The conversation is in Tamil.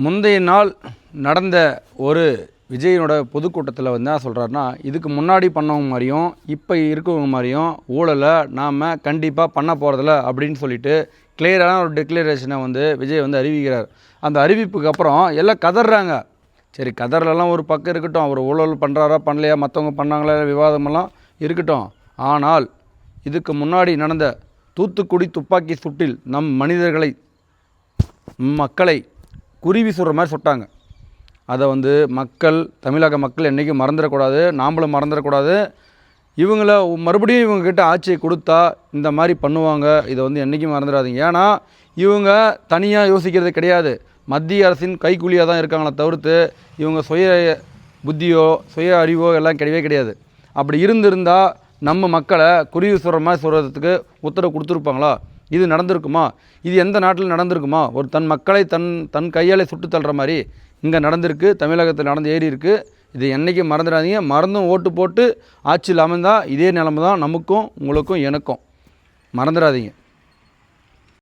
முந்தைய நாள் நடந்த ஒரு விஜயனோட பொதுக்கூட்டத்தில் வந்து என்ன சொல்கிறாருன்னா, இதுக்கு முன்னாடி பண்ணவங்க மாதிரியும் இப்போ இருக்கவங்க மாதிரியும் ஊழலை நாம் கண்டிப்பாக பண்ண போகிறதில்ல அப்படின்னு சொல்லிட்டு கிளியரான ஒரு டிக்ளரேஷனை வந்து விஜய் வந்து அறிவிக்கிறார். அந்த அறிவிப்புக்கு அப்புறம் எல்லாம் கதறாங்க. சரி, கதறலாம் ஒரு பக்கம் இருக்கட்டும், அவர் ஊழல் பண்ணுறாரா பண்ணலையா, மற்றவங்க பண்ணாங்களா விவாதமெல்லாம் இருக்கட்டும். ஆனால் இதுக்கு முன்னாடி நடந்த தூத்துக்குடி துப்பாக்கி சூட்டில் மக்களை குருவி சுடுற மாதிரி சுட்டாங்க. அதை வந்து தமிழக மக்கள் என்றைக்கும் மறந்துடக்கூடாது, நாம்ளும் மறந்துடக்கூடாது. இவங்கள மறுபடியும் இவங்கக்கிட்ட ஆட்சியை கொடுத்தா இந்த மாதிரி பண்ணுவாங்க. இதை வந்து என்றைக்கும் மறந்துடாதீங்க. ஏன்னா இவங்க தனியாக யோசிக்கிறது கிடையாது, மத்திய அரசின் கைக்கூலியாக தான் இருக்காங்களே தவிர்த்து இவங்க சுய புத்தியோ சுய அறிவோ எல்லாம் கிடையவே கிடையாது. அப்படி இருந்திருந்தால் நம்ம மக்களை குருவி சுடுற மாதிரி சுடுறதுக்கு உத்தரவு கொடுத்துருப்பாங்களா? இது நடந்திருக்குமா? இது எந்த நாட்டில் நடந்திருக்குமா? ஒரு தன் மக்களை தன் கையாலே சுட்டு தள்ளுற மாதிரி இங்கே நடந்திருக்கு, தமிழகத்தில் நடந்து ஏறி இருக்குது. இது என்றைக்கும் மறந்துடாதீங்க. மறந்தும் ஓட்டு போட்டு ஆட்சியில் அமைந்தால் இதே நிலைமை தான் நமக்கும் உங்களுக்கும் எனக்கும். மறந்துடாதீங்க.